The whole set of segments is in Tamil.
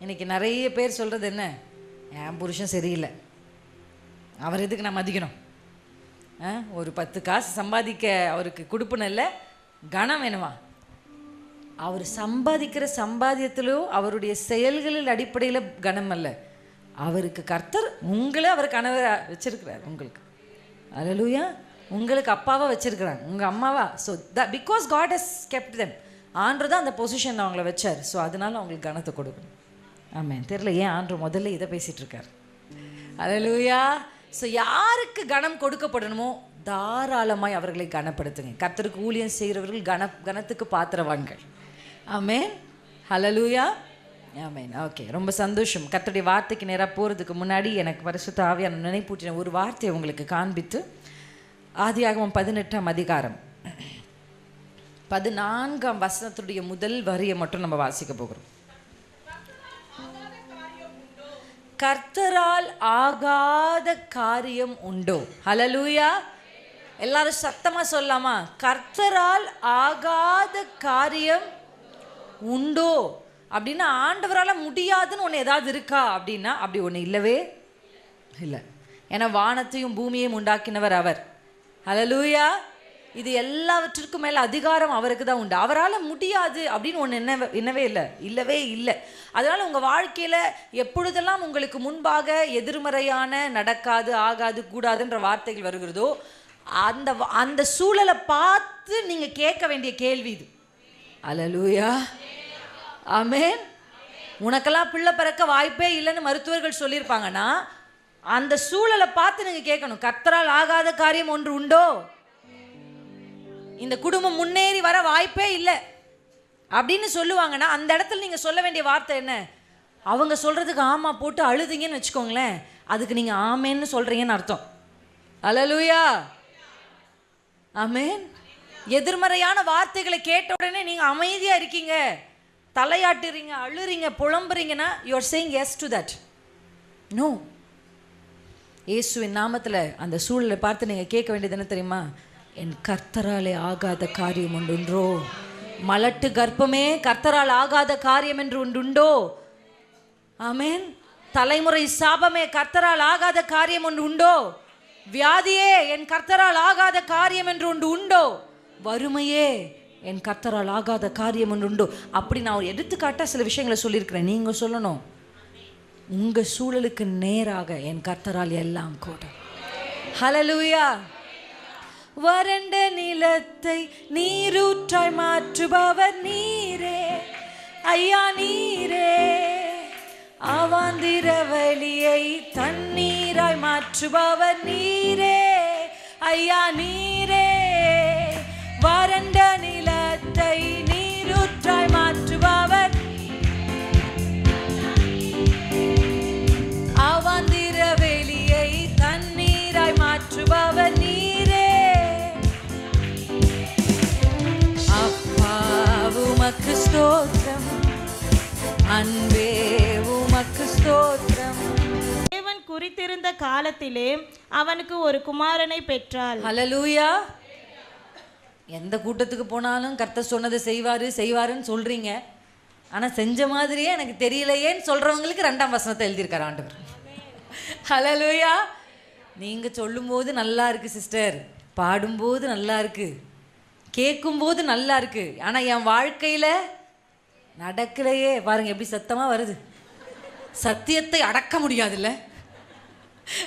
இன்னைக்கு நிறைய பேர் சொல்கிறது என்ன, என் புருஷன் சரியில்லை, அவர் எதுக்கு நான் மதிக்கணும், ஒரு 10 காசு சம்பாதிக்க அவருக்கு கொடுப்புன்னு இல்லை, கனம் வேணுமா? அவர் சம்பாதிக்கிற சம்பாத்தியத்திலோ அவருடைய செயல்களில் அடிப்படையில் கனம் அல்ல, அவருக்கு கர்த்தர் உங்களை அவர் கணவர் வச்சிருக்கிறார். உங்களுக்கு அல்லேலூயா, உங்களுக்கு அப்பாவா வச்சிருக்கிறாங்க, உங்கள் அம்மாவா. So because God has kept them, ஆண்டவர் தான் அந்த பொசிஷன் அவங்கள வச்சார். ஸோ அதனால அவங்களுக்கு கனத்தை கொடுக்கணும். ஆமென். தெரியல ஏன் ஆண்டவர் முதல்ல இதை பேசிகிட்டு இருக்கார். அல்லேலூயா. ஸோ யாருக்கு கனம் கொடுக்கப்படணுமோ தாராளமாய் அவர்களை கனப்படுத்துங்க. கர்த்தருக்கு ஊழியம் செய்கிறவர்கள் கனத்துக்கு பாத்திரவான்கள். ஆமென். அல்லேலூயா. ஆமென். ஓகே, ரொம்ப சந்தோஷம். கர்த்தருடைய வார்த்தைக்கு நேராக போகிறதுக்கு முன்னாடி எனக்கு பரிசுத்த ஆவியான நினைப்பூட்டின ஒரு வார்த்தையை உங்களுக்கு காண்பித்து, ஆதியாகமம் 18ஆம் அதிகாரம் 14ஆம் வசனத்துடைய முதல் வரியை மட்டும் நம்ம வாசிக்க போகிறோம். கர்த்தரால் ஆகாத காரியம் உண்டோ? ஹல்லேலூயா. எல்லாரும் சத்தமா சொல்லாமா? கர்த்தரால் ஆகாத காரியம் உண்டோ அப்படின்னா, ஆண்டவரால் முடியாதுன்னு ஒன்று ஏதாவது இருக்கா அப்படின்னா அப்படி ஒன்று இல்லவே இல்லை. ஏன்னா வானத்தையும் பூமியையும் உண்டாக்கினவர் அவர். ஹல்லேலூயா. இது எல்லாவற்றிற்கும் மேலே அதிகாரம் அவருக்கு தான் உண்டு. அவரால் முடியாது அப்படின்னு ஒன்று இல்லவே இல்லை. அதனால் உங்கள் வாழ்க்கையில் எப்பொழுதெல்லாம் உங்களுக்கு முன்பாக எதிர்மறையான நடக்காது, ஆகாது, கூடாதுன்ற வார்த்தைகள் வருகிறதோ அந்த சூழலை பார்த்து நீங்கள் கேட்க வேண்டிய கேள்வி இது. அல்லேலூயா. ஆமென். உனக்கெல்லாம் பிள்ளை பிறக்க வாய்ப்பே இல்லைன்னு மருத்துவர்கள் சொல்லியிருப்பாங்கன்னா அந்த சூழலை பார்த்து நீங்கள் கேட்கணும், கர்த்தரால் ஆகாத காரியம் ஒன்று உண்டோ? இந்த குடும்பம் முன்னேறி வர வாய்ப்பே இல்லை அப்படின்னு சொல்லுவாங்கன்னா அந்த இடத்துல நீங்கள் சொல்ல வேண்டிய வார்த்தை என்ன? அவங்க சொல்கிறதுக்கு ஆமாம் போட்டு அழுதிங்கன்னு வச்சுக்கோங்களேன், அதுக்கு நீங்கள் ஆமேன்னு சொல்கிறீங்கன்னு அர்த்தம். அல்லேலூயா. ஆமென். எதிர்மறையான வார்த்தைகளை கேட்ட உடனே நீங்கள் அமைதியாக இருக்கீங்க, தலையாட்டுறீங்க, அழுறீங்க, புலம்புறீங்கன்னா you are saying yes to that. No. இயேசுவின் நாமத்தில் அந்த சூழலை பார்த்து நீங்கள் கேட்க வேண்டியது என்ன தெரியுமா? என் கர்த்தராலே ஆகாத காரியம் ஒன்றுண்டோ? மலட்டு கர்ப்பமே கர்த்தரால் ஆகாத காரியம் என்று ஒன்றுண்டோ? ஆமென். தலைமுறை சாபமே கர்த்தரால் ஆகாத காரியம் ஒன்று உண்டோ? வியாதியே என் கர்த்தரால் ஆகாத காரியம் என்று ஒன்று உண்டோ? வறுமையே என் கர்த்தரால் ஆகாத காரியம் ஒன்று உண்டோ? அப்படி நான் ஒரு எடுத்துக்காட்டாக சில விஷயங்களை சொல்லியிருக்கிறேன். நீங்கள் சொல்லணும், உங்கள் சூழலுக்கு நேராக என் கர்த்தரால் எல்லாம் கூடும். ஹல்லேலூயா. வறண்ட நிலத்தை நீரூற்றாய் மாற்றுபவர் நீரே ஐயா, நீரே. அவாந்திர வழியை தண்ணீராய் மாற்றுபவர் நீரே ஐயா, நீரே. வறண்ட நிலத்தை நீரூற்றாய் மாற்றுபவர், அவாந்திர வெளியை தண்ணீராய் மாற்றுபவர் நீரே. அப்பா உமக்கு ஸ்தோத்திரம், அன்பே உமக்கு ஸ்தோத்திரம். தேவன் குறித்திருந்த காலத்திலே அவனுக்கு ஒரு குமாரனை பெற்றாள். ஹல்லேலூயா. எந்த கூட்டத்துக்கு போனாலும் கர்த்தர் சொன்னதை செய்வாருன்னு சொல்றீங்க, ஆனால் செஞ்ச மாதிரியே எனக்கு தெரியலையேன்னு சொல்றவங்களுக்கு 2ஆம் வசனத்தை எழுதியிருக்கார் ஆண்டவர். ஹல்லேலூயா. நீங்கள் சொல்லும்போது நல்லா இருக்கு சிஸ்டர், பாடும்போது நல்லா இருக்கு, கேட்கும்போது நல்லா இருக்கு, ஆனால் என் வாழ்க்கையில் நடக்கலையே. பாருங்க எப்படி சத்தமாக வருது. சத்தியத்தை அடக்க முடியாதுல்ல.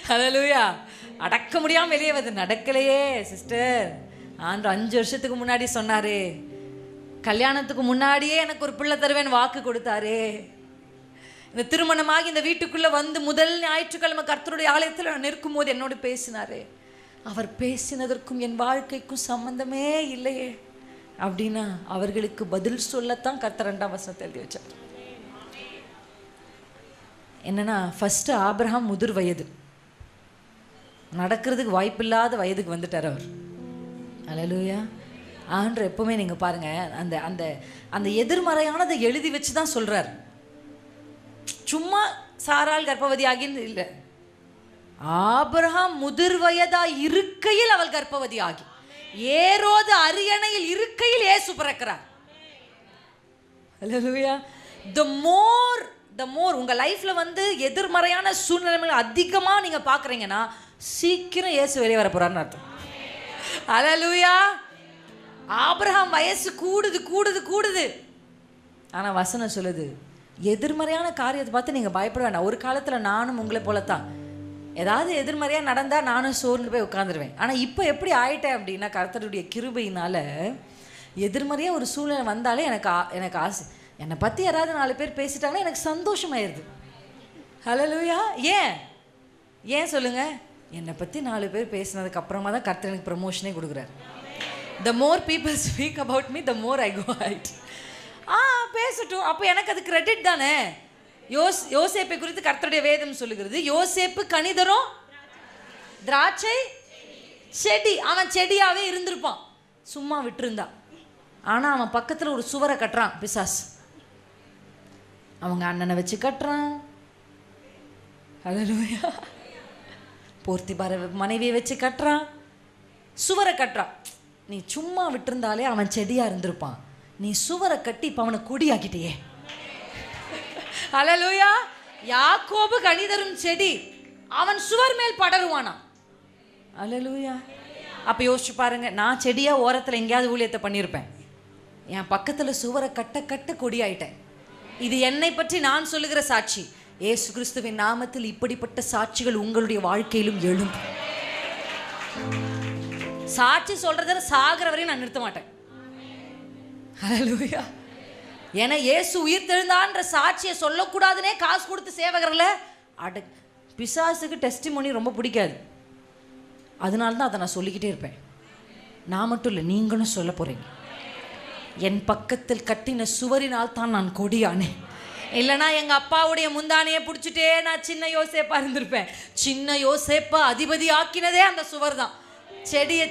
ஹல்லேலூயா. அடக்க முடியாமல் வெளியே வருது. நடக்கலையே சிஸ்டர். ஆண்டு 5 வருஷத்துக்கு முன்னாடி சொன்னாரே, கல்யாணத்துக்கு முன்னாடியே எனக்கு ஒரு பிள்ளை தருவேன் வாக்கு கொடுத்தாரே, இந்த திருமணமாகி இந்த வீட்டுக்குள்ளே வந்து முதல் ஞாயிற்றுக்கிழமை கர்த்தருடைய ஆலயத்தில் நிற்கும் போது என்னோடு பேசினாரே, அவர் பேசினதற்கும் என் வாழ்க்கைக்கும் சம்பந்தமே இல்லையே அப்படின்னா அவர்களுக்கு பதில் சொல்லத்தான் கர்த்தர் 2ஆம் வசனத்தை எழுதி வச்சார். என்னன்னா, ஃபர்ஸ்ட் ஆபிரகாம் முதிர் வயது, நடக்கிறதுக்கு வாய்ப்பில்லாத வயதுக்கு வந்துட்டார் அவர். அல்லேலூயா. ஆண்டவர் எப்பவுமே நீங்கள் பாருங்க, அந்த அந்த அந்த எதிர்மறையானதை எழுதி வச்சு தான் சொல்றார். சும்மா சாரால் கர்ப்பவதியாகின்னு இல்லை, ஆபிரகாம் முதிர் வயதாய் இருக்கையில் அவள் கர்ப்பவதியாகி, ஏரோது அரியணையில் இருக்கையில் இயேசு பிறக்கிறார். அல்லேலூயா. the more மோர் உங்கள் லைஃப்பில் வந்து எதிர்மறையான சூழ்நிலைகள் அதிகமாக நீங்கள் பார்க்குறீங்கன்னா சீக்கிரம் இயேசு வெளியே வர போகிறான்னு அர்த்தம். அல்லேலூயா. ஆபிரகாம் வயசு கூடுது. ஆனால் வசனம் சொல்லுது எதிர்மறையான காரியத்தை பார்த்து நீங்கள் பயப்பட வேண்டாம். ஒரு காலத்தில் நானும் உங்களை போலத்தான், ஏதாவது எதிர்மறையாக நடந்தால் நானும் சோர்ந்து போய் உட்காந்துருவேன். ஆனால் இப்போ எப்படி ஆயிட்டேன் அப்படின்னா, கர்த்தருடைய கிருபையினால் எதிர்மறையாக ஒரு சூழ்நிலை வந்தாலே எனக்கு ஆசை, என்னை பற்றி யாராவது 4 பேர் பேசிட்டாங்கன்னா எனக்கு சந்தோஷமாயிருது. ஹல்லேலூயா. ஏன் சொல்லுங்கள், என்னை பற்றி 4 பேர் பேசினதுக்கு அப்புறமா தான் கர்த்தர் எனக்கு ப்ரமோஷனே கொடுக்குறாரு. The more people speak about me, the more I go out. பேசட்டும், அப்போ எனக்கு அது கிரெடிட் தானே. யோசேப்பை குறித்து கர்த்தருடைய வேதம் சொல்லுகிறது, யோசேப்பு கனிதரும் திராட்சை செடி. அவன் செடியாகவே இருந்திருப்பான், சும்மா விட்டுருந்தான். ஆனால் அவன் பக்கத்தில் ஒரு சுவரை கட்டுறான் பிசாசு. அவங்க அண்ணனை வச்சு கட்டுறான். ஹல்லேலூயா. போர்த்திபார மனைவியை வச்சு கட்டுறான், சுவரை கட்டுறான். நீ சும்மா விட்டுருந்தாலே அவன் செடியாக இருந்திருப்பான், நீ சுவரை கட்டி இப்போ அவனை கொடியாக்கிட்டே. ஹல்லேலூயா. யாக்கோபு கனிதரும் செடி, அவன் சுவர் மேல் படருவானா. ஹல்லேலூயா. அப்போ யோசிச்சு பாருங்க, நான் செடியாக ஓரத்தில் எங்கேயாவது ஊழியத்தை பண்ணியிருப்பேன், என் பக்கத்தில் சுவரை கட்ட கொடியாயிட்டேன். இது என்னை பற்றி நான் சொல்லுகிற சாட்சி. இயேசு கிறிஸ்துவின் நாமத்தில் இப்படிப்பட்ட சாட்சிகள் உங்களுடைய வாழ்க்கையிலும் எழும். சாட்சி சொல்றத சாகிற வரையும் நான் நிறுத்த மாட்டேன். ஹல்லேலூயா. ஏன்னா இயேசு உயிர் தெழுந்தான்ற சாட்சியை சொல்லக்கூடாதுன்னே காசு கொடுத்து சேவகர்ல பிசாசுக்கு டெஸ்டிமோனி ரொம்ப பிடிக்காது. அதனால தான் அதை நான் சொல்லிக்கிட்டே இருப்பேன். நான் மட்டும் இல்லை, நீங்களும் சொல்ல போறீங்க. என் பக்கத்தில் கட்டின சுவரினால் தான் நான் கொடியானேன். இல்லைனா எங்கள் அப்பாவுடைய முந்தானையை பிடிச்சிட்டே நான் சின்ன யோசேப்பா இருந்திருப்பேன். சின்ன யோசேப்பா அதிபதி ஆக்கினதே அந்த சுவர் தான்.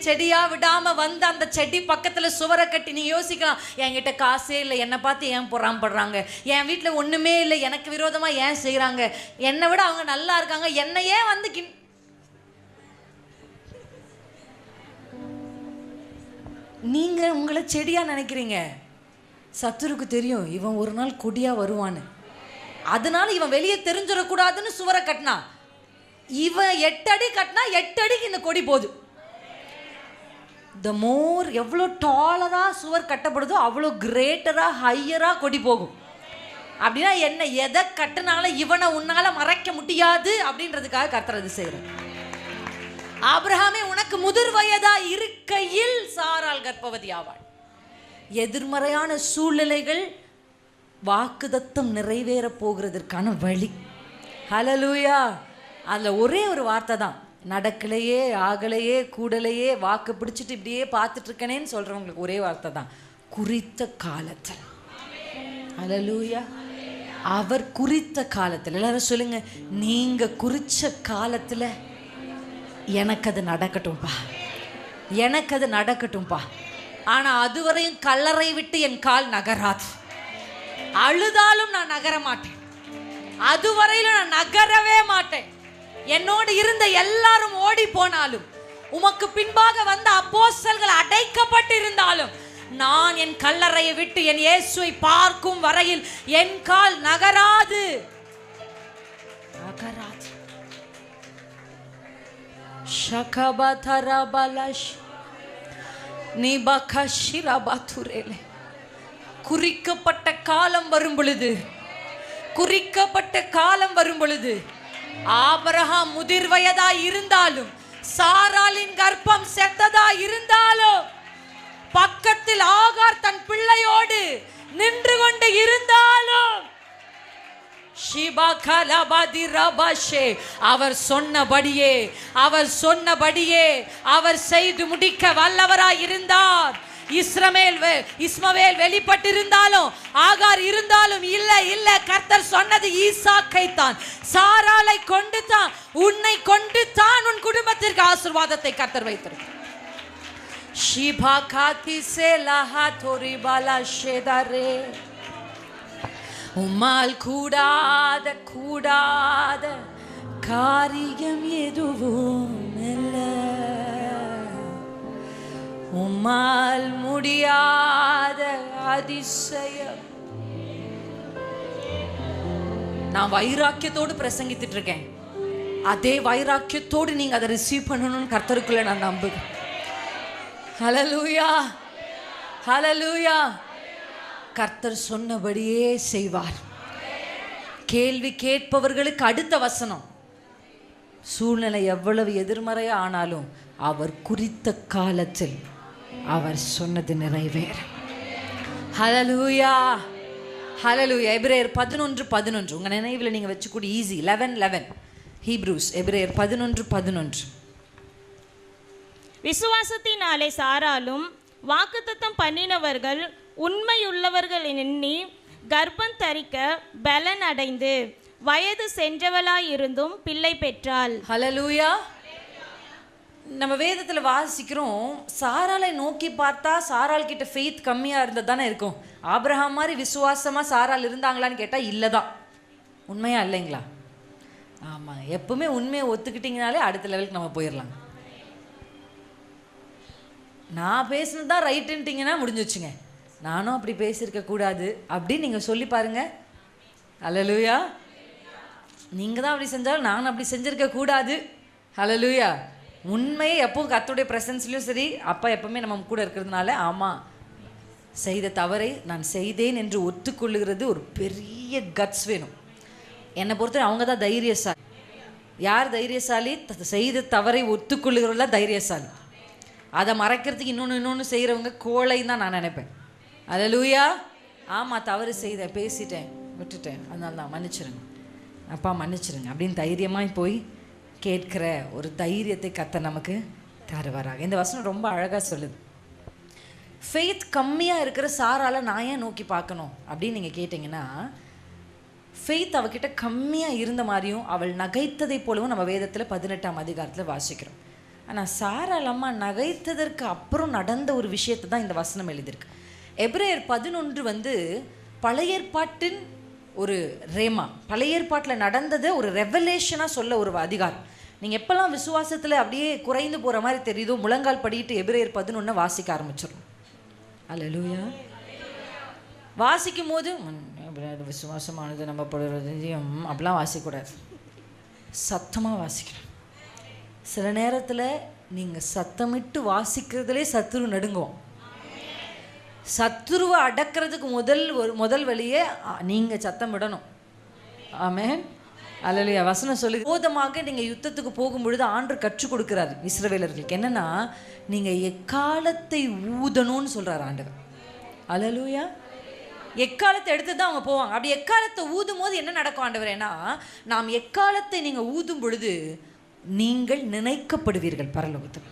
செடியாக விடாமல் வந்து அந்த செடி பக்கத்தில் சுவரை கட்டி. நீ யோசிக்கலாம், என்கிட்ட காசே இல்லை, என்னை பார்த்து ஏன் பொறாமப்படுறாங்க, என் வீட்டில் ஒன்றுமே இல்லை, எனக்கு விரோதமாக ஏன் செய்கிறாங்க, என்னை விட அவங்க நல்லா இருக்காங்க, என்னை ஏன் வந்து நீங்கள் உங்களை செடியாக நினைக்கிறீங்க. சத்துருக்கு தெரியும் இவன் ஒரு நாள் கொடியாக வருவான்னு. அதனால இவன் வெளியே தெரிஞ்சிடக்கூடாதுன்னு சுவரை கட்டினா. இவன் 8 அடி கட்டினா 8 அடிக்கு இந்த கொடி போகுது. த மோர் எவ்வளோ டாலராக சுவர் கட்டப்படுதோ அவ்வளோ கிரேட்டராக ஹையராக கொடி போகும். அப்படின்னா என்ன, எதை கட்டினாலும் இவனை உன்னால் மறைக்க முடியாது அப்படின்றதுக்காக கர்த்தர் அது செய்கிறார். ஆபிரகாமே, உனக்கு முதிர் வயதா இருக்கையில் சாராள் கர்ப்பவதி ஆவாள். எதிர்மறையான சூழ்நிலைகள் வாக்குதத்தம் நிறைவேற போகிறதற்கான வழி. ஹல்லேலூயா. அதில் ஒரே ஒரு வார்த்தை தான், நடக்கலையே ஆகலையே கூடலையே வாக்கு பிடிச்சிட்டு இப்படியே பார்த்துட்டு இருக்கனேன்னு சொல்கிறவங்களுக்கு ஒரே வார்த்தை தான், குறித்த காலத்தில். ஹல்லேலூயா. அவர் குறித்த காலத்தில். எல்லாரும் சொல்லுங்க, நீங்கள் குறித்த காலத்தில் எனக்கு அது நடக்கட்டும்பா, எனக்கு அது நடக்கட்டும்பா. ஆனால் அதுவரையும் கல்லறை விட்டு என் கால் நகராது. அழுதாலும் நான் நகர மாட்டேன், அதுவரையிலும் நான் நகரவே மாட்டேன். என்னோடு இருந்த எல்லாரும் ஓடி போனாலும், உமக்கு பின்பாக வந்த அப்போஸ்தலர்கள் அடைக்கப்பட்டு இருந்தாலும், நான் என் கல்லறையை விட்டு என் இயேசுவை பார்க்கும் வரையில் என் கால் நகராது. நகராது. ஷகபதரபலஷ் நிபகஷிரபதுரேலே. குறிக்கப்பட்ட காலம் வரும் பொழுது, குறிக்கப்பட்ட காலம் வரும் பொழுது, ஆபிரகாம் முதிர் வயதா இருந்தாலும், சாராளின் கர்ப்பம் செத்ததா இருந்தாலும், பக்கத்தில் ஆகார் தன் பிள்ளையோடு நின்று கொண்டு இருந்தாலும், அவர் சொன்னபடியே அவர் செய்து முடிக்க வல்லவராய் இருந்தார். இஸ்மவேல் வெளிப்பட்டிருந்தாலும், ஆகார் இருந்தாலும், இல்ல கர்த்தர் சொன்னது ஈசாக்கை தான், சாராளை கொண்டு தான், உன்னை கொண்டு தான் உன் குடும்பத்திற்கு ஆசீர்வாதத்தை கர்த்தர் வைத்திருக்கிறார். உம்மால் கூடாத காரியம் எதுவும் இல்லை, உம்மால் முடியாத அதிசயம் நான் வைராக்கியத்தோடு பிரசங்கித்துட்டு இருக்கேன். அதே வைராக்கியத்தோடு நீங்க அதை ரிசீவ் பண்ணணும்னு கர்த்தருக்குள்ள நான் நம்புகிறேன். ஹல்லேலூயா, ஹல்லேலூயா. கர்த்தர் சொன்னபடியே செய்வார். கேள்வி கேட்பவர்களுக்கு அடுத்த வசனம், சூழ்நிலை எவ்வளவு எதிர்மறையா ஆனாலும் அவர் குறித்த காலத்தில் அவர் சொன்னது நிறைவேறும். ஹல்லேலூயா, ஹல்லேலூயா. எபிரேயர் 11:11 உங்க நினைவில் நீங்க வச்சுக்கூட ஈஸி. 11:11 ஹீப்ரூஸ், எபிரேயர் 11:11. விசுவாசத்தினாலே சாராலும் வாக்குத்தத்தம் பண்ணினவர்கள் உண்மையுள்ளவர்கள் எண்ணி கர்ப்பம் தரிக்க பலன் அடைந்து வயது சென்றவளாயிருந்தும் பிள்ளை பெற்றாள். ஹல்லேலூயா. நம்ம வேதத்துல வாசிக்கிறோம், சாராளை நோக்கி பார்த்தா சாராள் கிட்ட ஃபெய்த் கம்மியா இருந்தது தானே இருக்கும். ஆபிரகாம் மாதிரி விசுவாசமா சாராள் இருந்தாங்களான்னு கேட்டா இல்லதான். உண்மையா இல்லைங்களா? ஆமா. எப்பவுமே உண்மையை ஒத்துக்கிட்டீங்கனாலே அடுத்த லெவலுக்கு நம்ம போயிடலாம். நான் பேசுனதுதான் ரைட்டுன்ட்டிங்கன்னா முடிஞ்சு வச்சுங்க. நானும் அப்படி பேசியிருக்க கூடாது அப்படின்னு நீங்கள் சொல்லி பாருங்க. ஹல்லேலூயா. நீங்கள் தான் அப்படி செஞ்சாலும் நான் அப்படி செஞ்சுருக்க கூடாது. ஹல்லேலூயா. உண்மையை எப்பவும் கர்த்தருடைய ப்ரெசன்ஸ்லையும் சரி, அப்பா எப்பவுமே நம்ம கூட இருக்கிறதுனால, ஆமாம் செய்த தவறை நான் செய்தேன் என்று ஒத்துக்கொள்ளுகிறது ஒரு பெரிய கட்ஸ் வேணும். என்னை பொறுத்தவரை அவங்க தான் தைரியசாலி. யார் தைரியசாலி? செய்த தவறை ஒத்துக்கொள்ளுகிறவங்கள தைரியசாலி. அதை மறைக்கிறதுக்கு இன்னொன்று செய்கிறவங்க கோழைன்னு தான் நான் நினைப்பேன். ஹல்லேலூயா. ஆமாம், தவறு செய்தேன், பேசிட்டேன், விட்டுட்டேன், அதனால தான் மன்னிச்சிருங்க அப்பா, மன்னிச்சிருங்க அப்படின்னு தைரியமாக போய் கேட்கிற ஒரு தைரியத்தை கர்த்தர் நமக்கு தருவாராக. இந்த வசனம் ரொம்ப அழகாக சொல்லுது. ஃபெய்த் கம்மியாக இருக்கிற சாரால நான் ஏன் நோக்கி பார்க்கணும் அப்படின்னு நீங்கள் கேட்டிங்கன்னா, ஃபெய்த் அவகிட்ட கம்மியாக இருந்த மாதிரியும் அவள் நகைத்ததை போலவும் நம்ம வேதத்தில் 18ஆம் அதிகாரத்தில் வாசிக்கிறோம். ஆனால் சாராள் அம்மா நகைத்ததற்கு அப்புறம் நடந்த ஒரு விஷயத்தை தான் இந்த வசனம் எழுதியிருக்கு. எபிரேயர் 11 பழைய ஏற்பாட்டின் ஒரு ரேமா, பழைய ஏற்பாட்டில் நடந்ததை ஒரு ரெவலேஷனாக சொல்ல ஒரு அதிகாரம். நீங்கள் எப்போல்லாம் விசுவாசத்தில் அப்படியே குறைந்து போகிற மாதிரி தெரியுதோ, முழங்கால் படிட்டு எபிரேயர் 11 வாசிக்க ஆரம்பிச்சிடும். ஹல்லேலூயா. வாசிக்கும் போது விசுவாசமானது நம்ம படுறதையும் அப்படிலாம் வாசிக்கக்கூடாது, சத்தமாக வாசிக்கணும். சில நேரத்தில் நீங்கள் சத்தமிட்டு வாசிக்கிறதுலே சத்துரு நடுங்குவோம். சத்துருவை அடக்கிறதுக்கு முதல் வழியே நீங்கள் சத்தம் விடணும். ஆமென், அல்லேலூயா. வசனம் சொல்லி போதமாக நீங்கள் யுத்தத்துக்கு போகும்பொழுது ஆண்டவர் கற்றுக் கொடுக்குறாரு இஸ்ரவேலர்களுக்கு. என்னன்னா, நீங்கள் எக்காலத்தை ஊதணும்னு சொல்கிறார் ஆண்டவர். அல்லேலூயா. எக்காலத்தை எடுத்து தான் அவங்க போவாங்க. அப்படி எக்காலத்தை ஊதும் போது என்ன நடக்கும் ஆண்டவரேனா, நாம் எக்காலத்தை நீங்கள் ஊதும் பொழுது நீங்கள் நினைக்கப்படுவீர்கள் பரலோகத்தில்.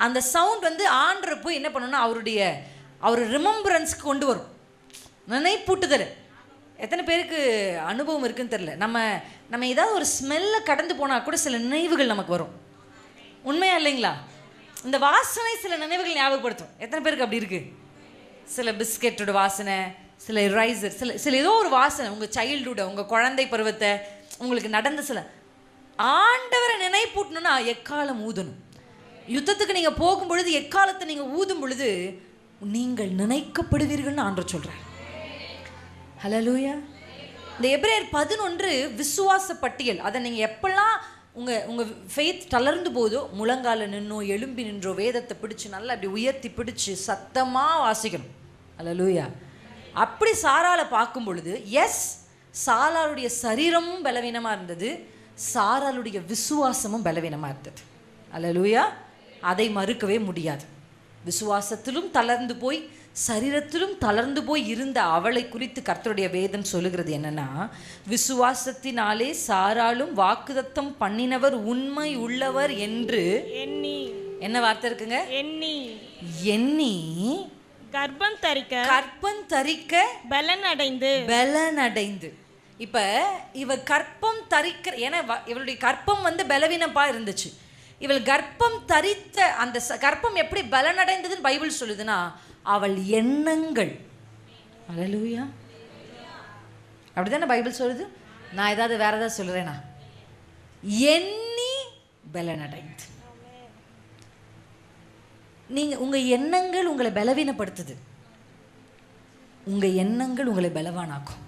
அந்த சவுண்ட் ஆண்டவர் போய் என்ன பண்ணணும்னா அவர் ரிமெம்பரன்ஸ்க்கு கொண்டு வரும், நினைப்பூட்டுதல். எத்தனை பேருக்கு அனுபவம் இருக்குன்னு தெரியல. நம்ம ஏதாவது ஒரு ஸ்மெல்லை கடந்து போனால் கூட சில நினைவுகள் நமக்கு வரும். உண்மையா இல்லைங்களா? இந்த வாசனை சில நினைவுகள் ஞாபகப்படுத்தும். எத்தனை பேருக்கு அப்படி இருக்கு? சில பிஸ்கெட்டோட வாசனை, சில ரைசர், சில ஏதோ ஒரு வாசனை, உங்கள் சைல்டுஹுட், உங்கள் குழந்தை பருவத்தை, உங்களுக்கு நடந்த சில ஆண்டவரை நினைப்பூட்டணும்னா எக்காலம் ஊதணும். யுத்தத்துக்கு நீங்கள் போகும்பொழுது எக்காலத்தை நீங்கள் ஊதும் பொழுது நீங்கள் நினைக்கப்படுவீர்கள்னு ஆண்டவர் சொல்கிறார். ஹல்லேலூயா. இந்த எபிரேயர் 11 விசுவாச பட்டியல். அதை நீங்கள் எப்பெல்லாம் உங்கள் ஃபெய்த் தளர்ந்து போதோ, முழங்கால நின்னோ எழும்பி நின்றோ வேதத்தை பிடிச்சி நல்லா அப்படி உயர்த்தி பிடிச்சி சத்தமாக வாசிக்கணும். ஹல்லேலூயா. அப்படி சாராளை பார்க்கும் பொழுது, எஸ், சாராளுடைய சரீரமும் பலவீனமாக இருந்தது, சாராளுடைய விசுவாசமும் பலவீனமாக இருந்தது. ஹல்லேலூயா. அதை மறுக்கவே முடியாது. விசுவாசத்திலும் தளர்ந்து போய் சரீரத்திலும் தளர்ந்து போய் இருந்த அவளை குறித்து கர்த்தருடைய வேதம் சொல்லுகிறது என்னன்னா, விசுவாசத்தினாலே சாராளும் வாக்குத்தத்தம் பண்ணினவர் உண்மை உள்ளவர் என்று எண்ணி, என்ன வார்த்தை இருக்குங்க? எண்ணி கர்ப்பம் தரிக்க பலன் அடைந்து. இப்ப இவ கற்பம் தரிக்கிற, ஏன்னா இவளுடைய கற்பம் பலவீனப்பா இருந்துச்சு. இவள் கர்ப்பம் தரித்த அந்த கர்ப்பம் எப்படி பலனடைந்ததுன்னு பைபிள் சொல்லுதுன்னா, அவள் எண்ணங்கள். ஹல்லேலூயா. அப்படிதானே பைபிள் சொல்லுது. நான் ஏதாவது வேற ஏதாவது சொல்றேனா? எண்ணி பலனடைந்து. நீங்க உங்க எண்ணங்கள் உங்களை பலவீனப்படுத்துது, உங்க எண்ணங்கள் உங்களை பலவானாக்கும்.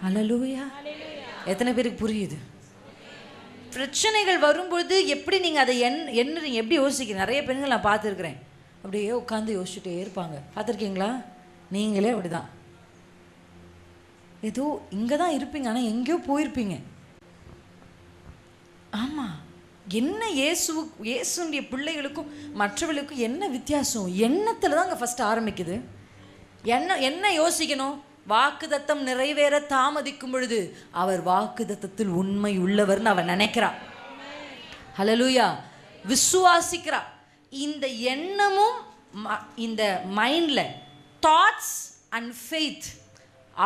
அல்லேலூயா. எத்தனை பேருக்கு புரியுது? பிரச்சனைகள் வரும்பொழுது எப்படி நீங்கள் அதை எண்ணுறீங்க, எப்படி யோசிக்கிறீங்க? நிறைய பெண்கள் நான் பார்த்துருக்குறேன், அப்படியே உட்காந்து யோசிச்சுட்டே இருப்பாங்க. பார்த்துருக்கீங்களா? நீங்களே அப்படிதான், ஏதோ இங்கே தான் இருப்பீங்க, ஆனால் எங்கேயோ போயிருப்பீங்க. ஆமாம், என்ன இயேசுடைய பிள்ளைகளுக்கும் மற்றவர்களுக்கும் என்ன வித்தியாசம்? எண்ணத்தில் தான் அங்கே ஃபஸ்ட்டு ஆரம்பிக்குது. என்ன யோசிக்கணும்? வாக்குத்தத்தம் நிறைவேற தாமதிக்கும் பொழுது அவர் வாக்குத்தத்தத்தில் உண்மை உள்ளவர்னு அவன் நினைக்கிறான். ஹல்லேலூயா. விசுவாசிக்கிறா. இந்த எண்ணமும் இந்த மைண்ட்ல தாட்ஸ் அண்ட் ஃபெய்த்,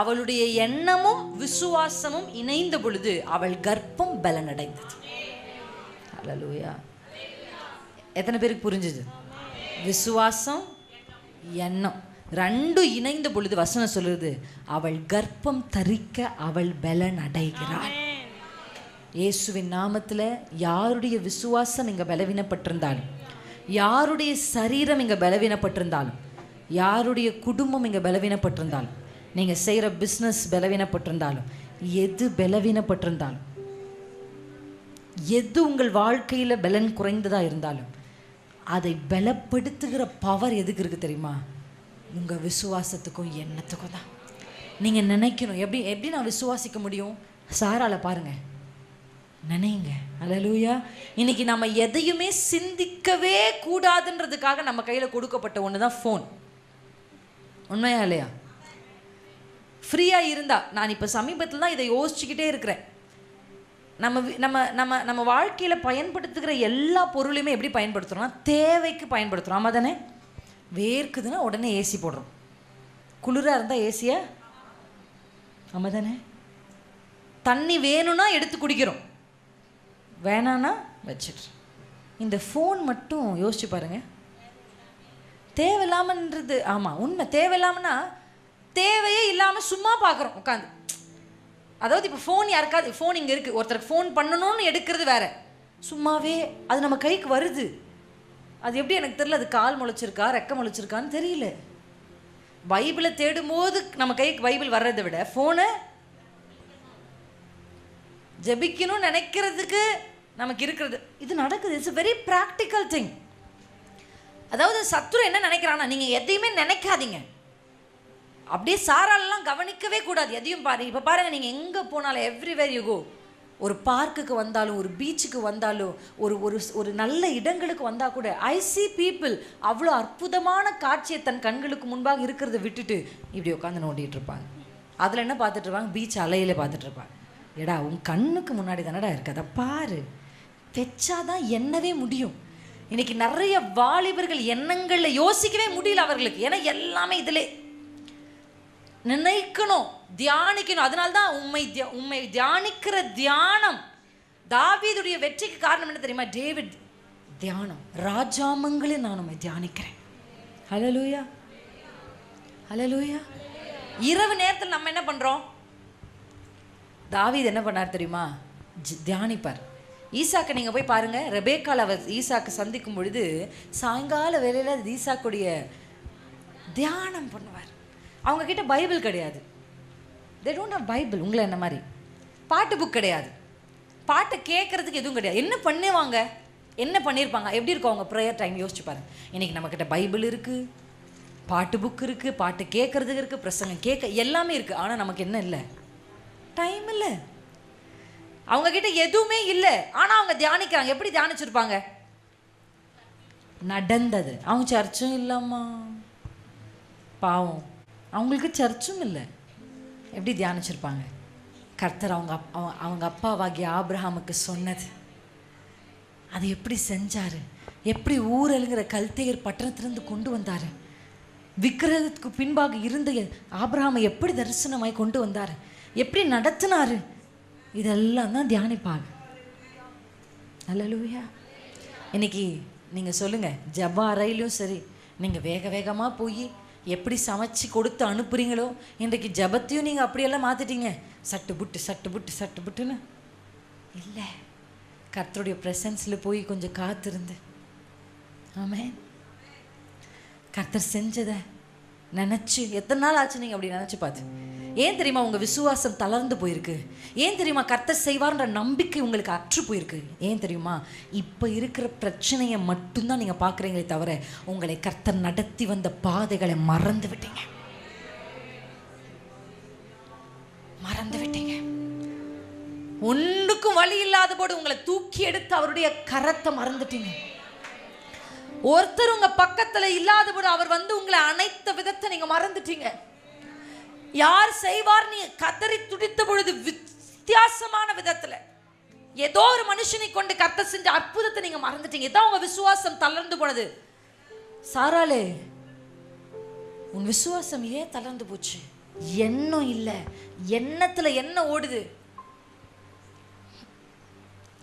அவளுடைய எண்ணமும் விசுவாசமும் இணைந்த பொழுது அவள் கர்ப்பம் பலனடைந்தது. ஹல்லேலூயா. எத்தனை பேருக்கு புரிஞ்சுது? விசுவாசம், எண்ணம் ரெண்டும் இணைந்த பொழுது வசனம் சொல்லுது, அவள் கர்ப்பம் தரிக்க அவள் பலன் அடைகிறாள். இயேசுவின் நாமத்தில் யாருடைய விசுவாசம் இங்கே பலவீனப்பட்டிருந்தாலும், யாருடைய சரீரம் இங்கே பலவீனப்பட்டிருந்தாலும், யாருடைய குடும்பம் இங்கே பலவீனப்பட்டிருந்தாலும், நீங்கள் செய்கிற பிஸ்னஸ் பலவீனப்பட்டிருந்தாலும், எது பலவீனப்பட்டிருந்தாலும், எது உங்கள் வாழ்க்கையில் பலன் குறைந்ததாக இருந்தாலும், அதை பலப்படுத்துகிற பவர் எதுக்கு இருக்குது தெரியுமா? உங்கள் விசுவாசத்துக்கும் எண்ணத்துக்கும் தான். நீங்கள் நினைக்கணும், எப்படி நான் விசுவாசிக்க முடியும்? சாரால பாருங்கள், நினைங்க. அல்லேலூயா. இன்னைக்கு நம்ம எதையுமே சிந்திக்கவே கூடாதுன்றதுக்காக நம்ம கையில் கொடுக்கப்பட்ட ஒன்று தான் ஃபோன். உண்மையா இல்லையா? ஃப்ரீயாக இருந்தா, நான் இப்போ சமீபத்தில் தான் இதை யோசிச்சுக்கிட்டே இருக்கிறேன். நம்ம வாழ்க்கையில் பயன்படுத்துகிற எல்லா பொருளையுமே எப்படி பயன்படுத்துகிறோம்னா தேவைக்கு பயன்படுத்துகிறோம். ஆமாம் தானே? வேர்க்குதுன்னா உடனே ஏசி போடுறோம், குளிராக இருந்தால் ஏசியை. ஆமாம் தானே? தண்ணி வேணும்னா எடுத்து குடிக்கிறோம், வேணான்னா வச்சுட்டு. இந்த ஃபோன் மட்டும் யோசிச்சு பாருங்க, தேவையில்லாமன்றது. ஆமாம், உண்மை. தேவையில்லாமன்னா தேவையே இல்லாமல் சும்மா பார்க்குறோம் உட்காந்து. அதாவது இப்போ ஃபோன் யாருக்காவது, ஃபோன் இங்கே இருக்குது, ஒருத்தருக்கு ஃபோன் பண்ணணும்னு எடுக்கிறது வேற, சும்மாவே அது நம்ம கைக்கு வருது. அது எப்படி எனக்கு தெரியல, அது கால் முளைச்சிருக்கா ரெக்க முளைச்சிருக்கான்னு தெரியல. பைபிளை தேடும்போது நம்ம கைக்கு பைபிள் வர்றதை விட ஃபோனை ஜெபிக்கணும்னு நினைக்கிறதுக்கு நமக்கு இருக்கிறது இது நடக்குது. It's very practical thing. அதாவது சத்துரு என்ன நினைக்கிறான்னா, நீங்கள் எதையுமே நினைக்காதீங்க, அப்படியே சாராலெல்லாம் கவனிக்கவே கூடாது, எதையும் பாருங்க. இப்போ பாருங்கள், நீங்கள் எங்கே போனாலும் எவ்ரிவேர் யூ கோ, ஒரு பார்க்குக்கு வந்தாலும், ஒரு பீச்சுக்கு வந்தாலும், ஒரு நல்ல இடங்களுக்கு வந்தால் கூட, ஐ சி பீப்புள் அவ்வளோ அற்புதமான காட்சியை தன் கண்களுக்கு முன்பாக இருக்கிறத விட்டுட்டு இப்படி உட்காந்து நோண்டிகிட்டு இருப்பாங்க. அதில் என்ன பார்த்துட்டு இருப்பாங்க? பீச் அலையில பார்த்துட்டு இருப்பாங்க. எடா, உன் கண்ணுக்கு முன்னாடி தானடா இருக்கு, அதை பாரு, பெச்சாதான் எண்ணவே முடியும். இன்னைக்கு நிறைய வாலிபர்கள் எண்ணங்களில் யோசிக்கவே முடியல அவர்களுக்கு. ஏன்னா எல்லாமே இதில் நினைக்கணும், தியானிக்கணும். அதனால்தான் உண்மை தியானிக்கிற தியானம். தாவீதுடைய வெற்றிக்கு காரணம் என்ன தெரியுமா? டேவிட் தியானம். ராஜாமங்களே நான் உண்மை தியானிக்கிறேன். ஹல்லேலூயா, ஹல்லேலூயா. இரவு நேரத்தில் நம்ம என்ன பண்றோம்? தாவீது என்ன பண்ணார் தெரியுமா? தியானிப்பார். ஈசாக்கை நீங்கள் போய் பாருங்க, ரெபேக்கால் அவர் ஈசாக்கை சந்திக்கும் பொழுது சாயங்கால வேளையில் ஈசாக்குடைய தியானம் பண்ணுவார். அவங்க கிட்ட பைபிள் கிடையாது, தே டோன்ட் ஹவ் பைபிள். உங்களை என்ன மாதிரி பாட்டு புக் கிடையாது, பாட்டை கேட்கறதுக்கு எதுவும் கிடையாது. என்ன பண்ணுவாங்க, என்ன பண்ணியிருப்பாங்க, எப்படி இருக்கும் அவங்க ப்ரேயர் டைம்? யோசிச்சு பாருங்க. இன்னைக்கு நம்மக்கிட்ட பைபிள் இருக்குது, பாட்டு புக் இருக்குது, பாட்டு கேட்கறதுக்கு இருக்குது, பிரசங்கம் கேட்க எல்லாமே இருக்குது. ஆனால் நமக்கு என்ன இல்லை? டைம் இல்லை. அவங்க கிட்ட எதுவுமே இல்லை, ஆனால் அவங்க தியானிக்கிறாங்க. எப்படி தியானிச்சிருப்பாங்க? நடந்தது. அவங்க சர்ச்சும் இல்லைம்மா, பாவம், அவங்களுக்கு சர்ச்சும் இல்லை. எப்படி தியானிச்சிருப்பாங்க? கர்த்தர் அவங்க அப்பாவாகிய ஆபிரகாமுக்கு சொன்னது, அதை எப்படி செஞ்சார், எப்படி ஊரலுங்கிற கல்தேயர் பட்டணத்திலிருந்து கொண்டு வந்தார், விக்கிரகத்துக்கு பின்பாக இருந்த ஆபிரகாமை எப்படி தரிசனமாய் கொண்டு வந்தார், எப்படி நடத்தினார், இதெல்லாம் தான் தியானிப்பாங்க. அல்லேலூயா. இன்னைக்கு நீங்கள் சொல்லுங்கள், ஜப அறையிலும் சரி, நீங்கள் வேக வேகமாக போய் எப்படி சமைச்சு கொடுத்து அனுப்புறீங்களோ, இன்றைக்கு ஜபத்தையும் நீங்கள் அப்படியெல்லாம் மாற்றிட்டீங்க. சட்டு புட்டு சட்டு புட்டு சட்டு புட்டுன்னு இல்லை. கர்த்தருடைய ப்ரெசன்ஸில் போய் கொஞ்சம் காத்திருந்து, ஆமென், கர்த்தர் செஞ்சதை நினச்சி. எத்தனை நாள் ஆச்சு நீங்கள் அப்படி நினச்சி பார்த்து? ஏன் தெரியுமா உங்க விசுவாசம் தளர்ந்து போயிருக்கு? ஏன் தெரியுமா கர்த்தர் செய்வார்ன்ற நம்பிக்கை உங்களுக்கு அற்று போயிருக்கு? ஏன் தெரியுமா? இப்ப இருக்கிற பிரச்சனையை மட்டும்தான் நீங்க பாக்குறீங்களே தவிர உங்களை கர்த்தர் நடத்தி வந்த பாதைகளை மறந்து விட்டீங்க. மறந்து விட்டீங்க. ஒன்றுக்கும் வழி இல்லாத போது உங்களை தூக்கி எடுத்து அவருடைய கரத்தை மறந்துட்டீங்க. ஒருத்தர் உங்க பக்கத்துல இல்லாத போது அவர் வந்து உங்களை அனைத்த விதத்தை நீங்க மறந்துட்டீங்க. யார் செய்வார் நீ கதறி துடித்த பொழுது வித்தியாசமான விதத்துல ஏதோ ஒரு மனுஷனை கொண்டு கர்த்தர் செஞ்ச அற்புதத்தை நீங்க மறந்துட்டீங்க. இதான் உங்க விசுவாசம் தளர்ந்து போனது. சாராளே, உன் விசுவாசம் ஏன் தளர்ந்து போச்சு? எண்ணம் இல்லை, எண்ணத்துல என்ன ஓடுது?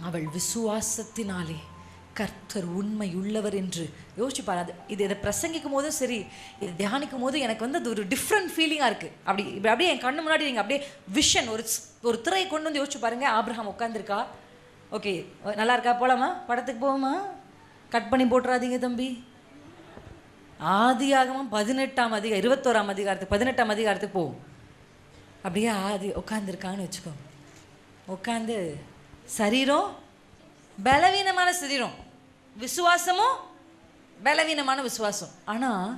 அவள் விசுவாசத்தினாலே கர்த்தர் உண்மை உள்ளவர் என்று யோசிச்சு பாரு. இதை பிரசங்கிக்கும் போதும் சரி, இதை தியானிக்கும் போது எனக்கு வந்து அது ஒரு டிஃப்ரெண்ட் ஃபீலிங்காக இருக்குது. அப்படியே என் கண்ணு முன்னாடி நீங்கள் அப்படியே விஷன் ஒரு திரையை கொண்டு வந்து யோசிச்சு பாருங்க. ஆபிரகாம் உட்காந்துருக்கா, ஓகே நல்லா இருக்கா, போகலாமா, படத்துக்கு போவோமா, கட் பண்ணி போட்டுறாதீங்க தம்பி. ஆதியாகமம் 18ஆம் அதிகாரம் 21ஆம் அதிகாரத்துக்கு 18ஆம் அதிகாரத்துக்கு போவோம். அப்படியே உட்காந்துருக்கான்னு வச்சுக்கோ. உட்காந்து சரீரம் பலவீனமான சரீரம், விசுவாசமும் பலவீனமான விசுவாசம். ஆனால்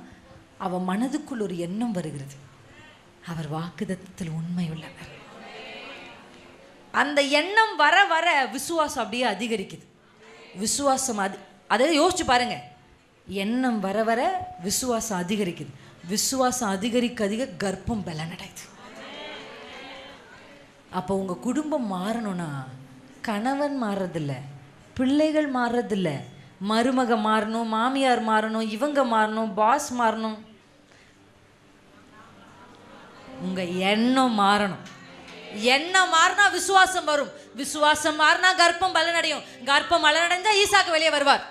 அவன் மனதுக்குள் ஒரு எண்ணம் வருகிறது, அவர் வாக்குத்தத்தத்தில் உண்மை உள்ளவர். அந்த எண்ணம் வர வர விசுவாசம் அப்படியே அதிகரிக்குது. விசுவாசம் அதை யோசிச்சு பாருங்க. எண்ணம் வர வர விசுவாசம் அதிகரிக்குது. விசுவாசம் அதிகரிக்க அதிக கர்ப்பம் பலனடையுது. அப்போ உங்க குடும்பம் மாறணும்னா கணவன் மாறுறதில்ல, பிள்ளைகள் மாறுறதில்ல, மருமக மாறணும், மாமியார் மாறணும், இவங்க மாறணும், பாஸ் மாறணும். உங்க எண்ணம் மாறணும். எண்ணம் மாறினா விசுவாசம் வரும். விசுவாசம் மாறினா கர்ப்பம் பலனடையும். கர்ப்பம் பலனடைஞ்சா ஈசாக்கு வெளியே வருவார்.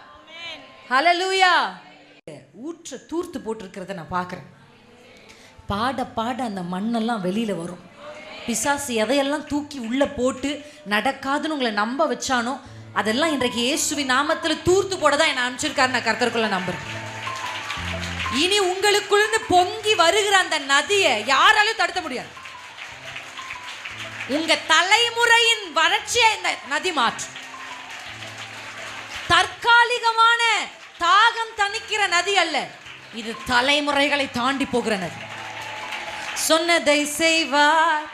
ஹல்லேலூயா. ஊற்ற தூர்த்து போட்டிருக்கிறத நான் பார்க்குறேன். பாட பாட அந்த மண்ணெல்லாம் வெளியில வரும். பிசாசு எதையெல்லாம் தூக்கி உள்ள போட்டு நடக்காதுன்னு உங்களை நம்ப வச்சானோ அதெல்லாம் இன்றைக்கு இயேசுவின் நாமத்தில் தூர்த்து போட தான் என்ன அனுப்பிச்சிருக்காரு. நான் கர்த்தருக்குள்ள நம்புறேன். இனி உங்களுக்குள்ள பொங்கி வருகிற அந்த நதியை யாராலையும் தடுக்க முடியாது. உங்க தலைமுறையின் வறட்சியை இந்த நதி மாற்றும். தற்காலிகமான தாகம் தணிக்கிற நதி அல்ல, இது தலைமுறைகளை தாண்டி போகிற நதி. சொன்னதை செய்வார்,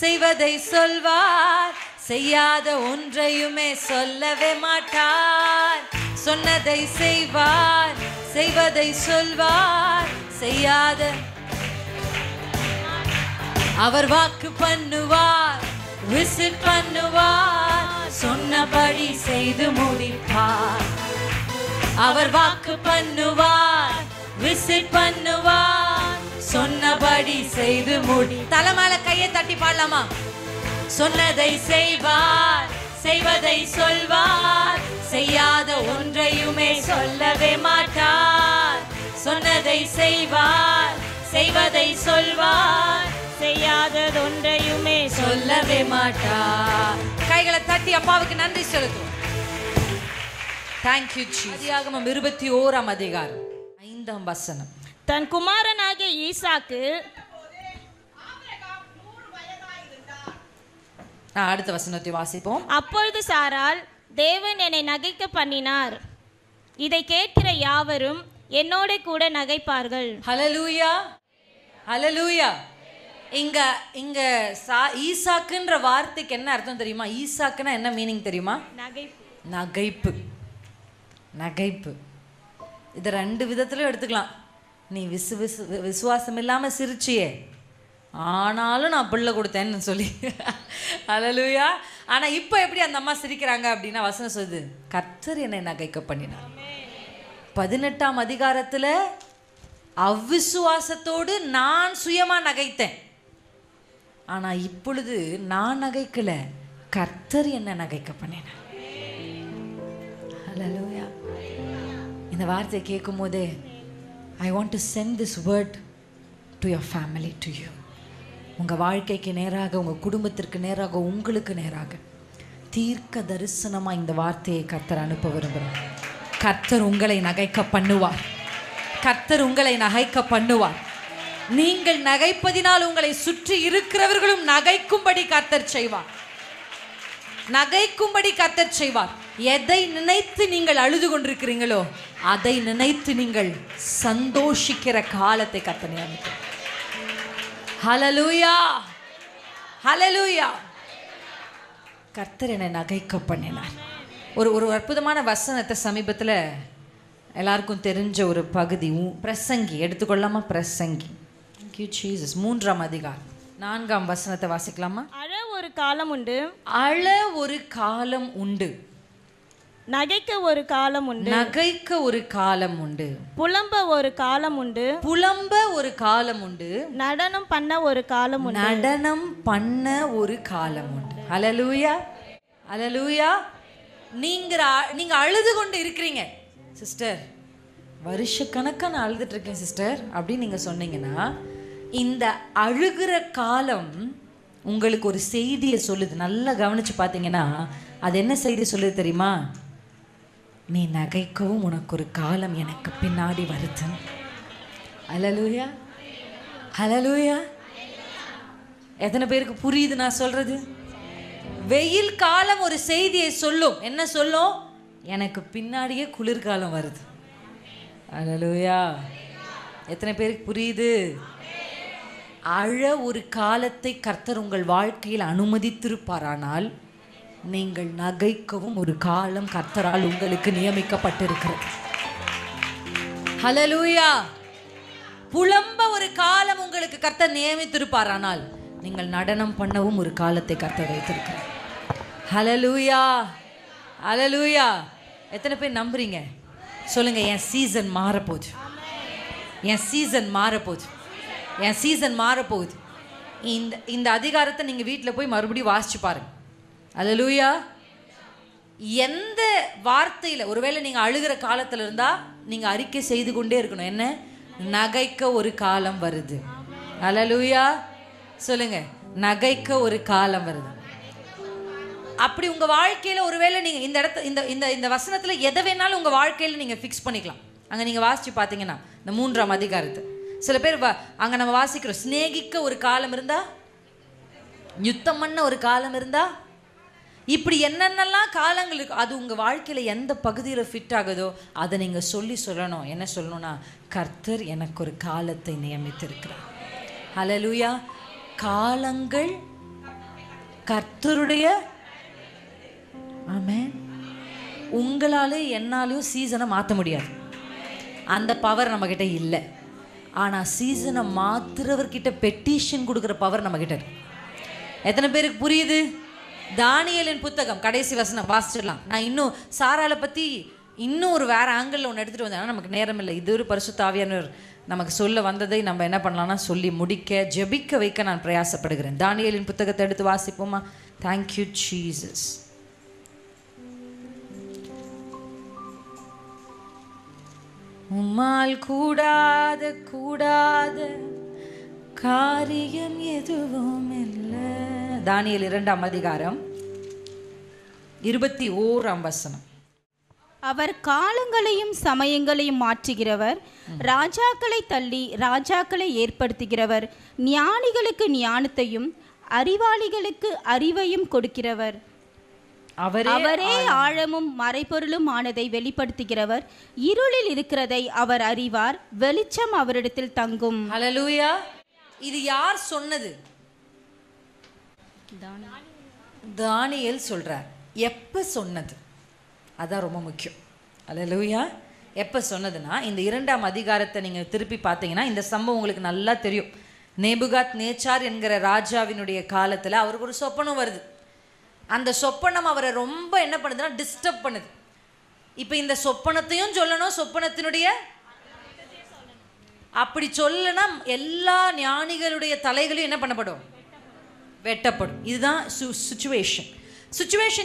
செய்வதை சொல்வார், செய்யாத ஒன்றையுமே சொல்லவே மாட்டார். சொன்னதை செய்வார், செய்வதை சொல்வார், செய்யாத அவர் வாக்கு பண்ணுவார், விசிட் பண்ணுவார், சொன்னபடி செய்து முடிப்பார். அவர் வாக்கு பண்ணுவார், விசிட் பண்ணுவார், சொன்னபடி செய்து முடி. தலைமையில கையை தட்டி பாடலாமா? சொன்னதை செய்வார், செய்வதை சொல்வார், செய்யாத ஒன்றையுமே சொல்லவே மாட்டார். சொன்னதை செய்வார், செய்வதை சொல்வார், செய்யாதது ஒன்றையுமே சொல்லவே மாட்டார். கைகளை தட்டி அப்பாவுக்கு நன்றி செலுத்துவோம். Thank you Jesus. ஆதியாகமம் 21ஆம் அதிகாரம் 5ஆம் வசனம். தன் குமாரனாகிய ஈசாக்கு அடுத்த வசனத்தை வாசிப்போம். அப்பொழுது சாராள், தேவன் என்னை நகைக்க பண்ணினார், இதை கேட்கிற யாவரும் என்னோட கூட நகைப்பார்கள். ஹல்லேலூயா, ஹல்லேலூயா. இங்க இங்க ஈசாக்குன்ற வார்த்தைக்கு என்ன அர்த்தம் தெரியுமா? ஈசாக்குன்னா என்ன மீனிங் தெரியுமா? நகைப்பு. நகைப்பு. இதை 2 விதத்துல எடுத்துக்கலாம். நீ விசுவாசம் இல்லாம சிரிச்சியே, ஆனாலும் நான் பிள்ளை கொடுத்தேன்னு சொல்லி. ஹல்லேலூயா. ஆனா இப்போ எப்படி அந்த அம்மா சிரிக்கிறாங்க அப்படின்னா வசனம் சொல்லுது, கர்த்தர் என்னை நகைக்க பண்ணினார். 18ஆம் அதிகாரத்துல அவ்விசுவாசத்தோடு நான் சுயமா நகைத்தேன். ஆனா இப்பொழுது நான் நகைக்கல, கர்த்தர் என்ன நகைக்க பண்ணினார். ஹல்லேலூயா. இந்த வார்த்தையை கேட்கும் போதே I want to send this word to your family, to you. உங்கள் வாழ்க்கைக்கு நேராக, உங்கள் குடும்பத்திற்கு நேராக, உங்களுக்கு நேராக தீர்க்க தரிசனமாக இந்த வார்த்தையை கர்த்தர் அனுப்ப விரும்புகிறார். கர்த்தர் உங்களை நகைக்க பண்ணுவார். கர்த்தர் உங்களை நகைக்க பண்ணுவார். நீங்கள் நகைப்பதினால் உங்களை சுற்றி இருக்கிறவர்களும் நகைக்கும்படி கர்த்தர் செய்வார். நகைக்கும்படி கர்த்தர் செய்வார். எதை நினைத்து நீங்கள் அழுது கொண்டிருக்கிறீங்களோ அதை நினைத்து நீங்கள் சந்தோஷிக்கிற காலத்தை கர்த்தர் நியமித்தார். ஹல்லேலூயா, ஹல்லேலூயா. கர்த்தர் என்னை நகைக்க பண்ணினார். ஒரு அற்புதமான வசனத்தை சமீபத்தில் எல்லாருக்கும் தெரிஞ்ச ஒரு பகுதி, பிரசங்கி எடுத்துக்கொள்ளாமா? பிரசங்கி 3ஆம் அதிகாரம் 4ஆம் வசனத்தை வாசிக்கலாமா? அழ ஒரு காலம் உண்டு, அழ ஒரு காலம் உண்டு, நகைக்க ஒரு காலம் உண்டு, நகைக்க ஒரு காலம் உண்டு, புலம்ப ஒரு காலம் உண்டு, புலம்ப ஒரு காலம் உண்டு, நடனம் பண்ண ஒரு காலம் உண்டு, நடனம் பண்ண ஒரு காலம் உண்டு. ஹல்லேலூயா, ஹல்லேலூயா. நீங்க அழுது கொண்டு இருக்கிறீங்க சிஸ்டர், வருஷக்கணக்காக நான் அழுதுட்டு இருக்கேன் சிஸ்டர் அப்படின்னு நீங்க சொன்னீங்கன்னா, இந்த அழுகிற காலம் உங்களுக்கு ஒரு செய்தியை சொல்லுது. நல்லா கவனிச்சு பார்த்தீங்கன்னா அது என்ன செய்தி சொல்லுது தெரியுமா? நீ நகைக்கவும் உனக்கு ஒரு காலம் எனக்கு பின்னாடி வருது. ஹல்லேலூயா, ஹல்லேலூயா. எத்தனை பேருக்கு புரியுது நான் சொல்றது? வெயில் காலம் ஒரு செய்தியை சொல்லும். என்ன சொல்லும்? எனக்கு பின்னாடியே குளிர்காலம் வருது. ஹல்லேலூயா. எத்தனை பேருக்கு புரியுது? அழ ஒரு காலத்தை கர்த்தர் உங்கள் வாழ்க்கையில் அனுமதித்திருப்பாரானால், நீங்கள் நகைக்கவும் ஒரு காலம் கர்த்தரால் உங்களுக்கு நியமிக்கப்பட்டிருக்கிறது. ஹல்லேலூயா. புலம்ப ஒரு காலம் உங்களுக்கு கர்த்தர் நியமித்திருப்பாரானால், நீங்கள் நடனம் பண்ணவும் ஒரு காலத்தை கர்த்தர் வைத்திருக்கிறார். ஹல்லேலூயா, ஹல்லேலூயா. எத்தனை பேர் நம்புறீங்க? சொல்லுங்க, என் சீசன் மாறப்போகுது, என் சீசன் மாறப்போகுது, என் சீசன் மாறப்போகுது. இந்த அதிகாரத்தை நீங்கள் வீட்டில் போய் மறுபடியும் வாசிச்சு பாருங்க. ஹல்லேலூயா. எந்த வார்த்தையில் ஒருவேளை நீங்கள் அழுகிற காலத்தில் இருந்தால் நீங்கள் அறிக்கை செய்து கொண்டே இருக்கணும். என்ன? நகைக்க ஒரு காலம் வருது. ஹல்லேலூயா. சொல்லுங்க, நகைக்க ஒரு காலம் வருது. அப்படி உங்கள் வாழ்க்கையில் ஒருவேளை நீங்கள் இந்த இடத்த இந்த வசனத்தில் எதை வேணாலும் உங்கள் வாழ்க்கையில் நீங்கள் ஃபிக்ஸ் பண்ணிக்கலாம். அங்கே நீங்கள் வாசித்து பார்த்தீங்கன்னா இந்த 3ஆம் அதிகாரத்தை சில பேர் அங்கே நம்ம வாசிக்கிறோம், சிநேகிக்க ஒரு காலம் இருந்தா, யுத்தம் பண்ண ஒரு காலம் இருந்தா, இப்படி என்னென்னலாம் காலங்கள் இருக்கு, அது உங்கள் வாழ்க்கையில் எந்த பகுதியில் ஃபிட் ஆகுதோ அதை நீங்கள் சொல்லணும். என்ன சொல்லணும்னா, கர்த்தர் எனக்கு ஒரு காலத்தை நியமித்திருக்கிறார். ஹல்லேலூயா. காலங்கள் கர்த்தருடைய. ஆமென். உங்களாலே என்னாலையும் சீசனை மாற்ற முடியாது, அந்த பவர் நம்மக்கிட்ட இல்லை. ஆனால் சீசனை மாற்றுறவர்கிட்ட பெட்டிஷன் கொடுக்குற பவர் நம்மக்கிட்ட இருக்கு. எத்தனை பேருக்கு புரியுது? தானியேலின் புத்தகம் கடைசி வசனம் வாசிச்சிடலாம். நான் இன்னும் சாராளை பற்றி இன்னும் ஒரு வேறு ஆங்கிளில் ஒன்று எடுத்துகிட்டு வந்தேன், நமக்கு நேரம் இல்லை. இது ஒரு பரிசுத்த ஆவியானவர் நமக்கு சொல்ல வந்ததை நம்ம என்ன பண்ணலாம்னா சொல்லி முடிக்க, ஜெபிக்க வைக்க நான் பிரயாசப்படுகிறேன். தானியேலின் புத்தகத்தை எடுத்து வாசிப்போமா? Thank you Jesus. உம்மால் கூடாத காரியம் எதுவும் இல்லை. தானியேல் 2ஆம் அதிகாரம் 21ஆம் வசனம். அவர் காலங்களையும் சமயங்களையும் மாற்றுகிறவர், ராஜாக்களை தள்ளி ராஜாக்களை ஏற்படுத்துகிறவர், ஞானிகளுக்கு ஞானத்தையும் அறிவாளிகளுக்கு அறிவையும் கொடுக்கிறவர். அவரே ஆழமும் மறைபொருளும் ஆனதை வெளிப்படுத்துகிறவர். இருளில் இருக்கிறதை அவர் அறிவார், வெளிச்சம் அவரிடத்தில் தங்கும். ஹல்லேலூயா. இது யார் சொன்னது? தானியேல் சொல்றார். எப்ப சொன்னது? அதான் ரொம்ப முக்கியம். ஹல்லேலூயா. எப்ப சொன்னதுன்னா, இந்த 2ஆம் அதிகாரத்தை நீங்க திருப்பி பார்த்தீங்கன்னா இந்த சம்பவம் உங்களுக்கு நல்லா தெரியும். நேபுகாத் நேச்சார் என்கிற ராஜாவினுடைய காலத்துல அவருக்கு ஒரு சொப்பனம் வருது. அந்த சொப்பனம் அவரை ரொம்ப என்ன பண்ணுதுன்னா டிஸ்டர்ப் பண்ணுது. இப்போ இந்த சொப்பனத்தையும் சொல்லணும், சொப்பனத்தினுடைய அப்படி சொல்லனா எல்லா ஞானிகளுடைய தலைகளையும் என்ன பண்ணப்படும்? வெட்டப்படும். இதுதான் சுச்சுவேஷன்.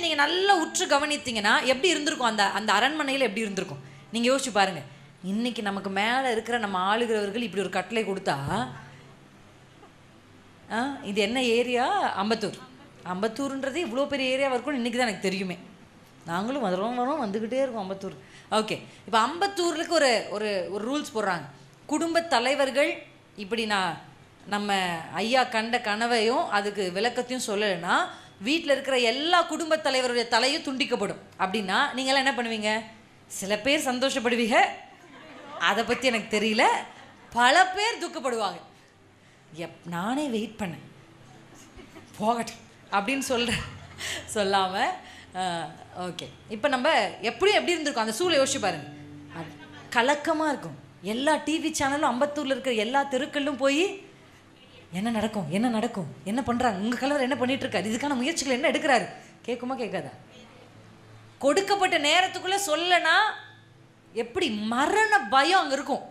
நீங்கள் நல்லா உற்று கவனித்தீங்கன்னா எப்படி இருந்திருக்கும்? அந்த அரண்மனையில் எப்படி இருந்திருக்கும் நீங்கள் யோசிச்சு பாருங்க. இன்னைக்கு நமக்கு மேலே இருக்கிற நம்ம ஆளுகிறவர்கள் இப்படி ஒரு கட்டளை கொடுத்தா, இது என்ன ஏரியா? அம்பத்தூர்ன்றது இவ்வளோ பெரிய ஏரியாவாக இருக்கும்னு இன்றைக்கி தான் எனக்கு தெரியுமே. நாங்களும் வரோம் வந்துக்கிட்டே இருக்கோம் அம்பத்தூர். ஓகே, இப்போ அம்பத்தூருக்கு ஒரு ஒரு ரூல்ஸ் போடுறாங்க. குடும்ப தலைவர்கள் இப்படி நான் நம்ம ஐயா கண்ட கனவையும் அதுக்கு விளக்கத்தையும் சொல்லலைன்னா வீட்டில் இருக்கிற எல்லா குடும்பத் தலைவருடைய தலையும் துண்டிக்கப்படும். அப்படின்னா நீங்களாம் என்ன பண்ணுவீங்க? சில பேர் சந்தோஷப்படுவீங்க, அதை பற்றி எனக்கு தெரியல. பல பேர் துக்கப்படுவாங்க. நானே வெயிட் பண்ணேன் போகட்டும் அப்படின்னு சொல்லாமல் ஓகே. இப்போ நம்ம எப்படி இருந்திருக்கோம் அந்த சூழலை யோசிச்சு பாருங்க. கலக்கமாக இருக்கும். எல்லா டிவி சேனலும் அம்பத்தூரில் இருக்கிற எல்லா தெருக்களிலும் போய் என்ன நடக்கும் என்ன பண்ணுறாங்க, உங்கள் கலவர் என்ன பண்ணிட்டு இருக்காரு, இதுக்கான முயற்சிகள் என்ன எடுக்கிறாரு, கேட்குமா கேட்காதா? கொடுக்கப்பட்ட நேரத்துக்குள்ளே சொல்லனா எப்படி மரண பயம் அங்கே இருக்கும்.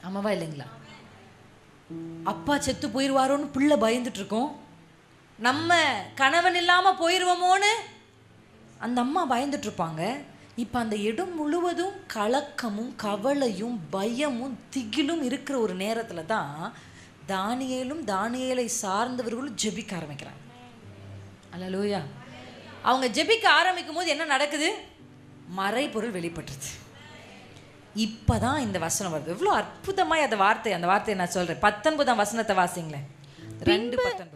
ஆமாவா இல்லைங்களா? அப்பா செத்து போயிடுவாரோன்னு பிள்ளை பயந்துட்டு இருக்கோம். நம்ம கணவன் இல்லாமல் போயிடுவோமோன்னு அந்த அம்மா பயந்துட்டு இருப்பாங்க. இப்போ அந்த இடம் முழுவதும் கலக்கமும் கவலையும் பயமும் திகிலும் இருக்கிற ஒரு நேரத்தில் தான் தானியேலை சார்ந்தவர்களும் ஜெபிக்க ஆரம்பிக்கிறாங்க. அல்லேலூயா. அவங்க ஜெபிக்க ஆரம்பிக்கும் போது என்ன நடக்குது? மறைபொருள் வெளிப்பட்டுருது. இப்போதான் இந்த வசனம் வருது. எவ்வளோ அற்புதமாய் அந்த வார்த்தையை நான் சொல்கிறேன். 19ஆம் வசனத்தை வாசிங்களேன்.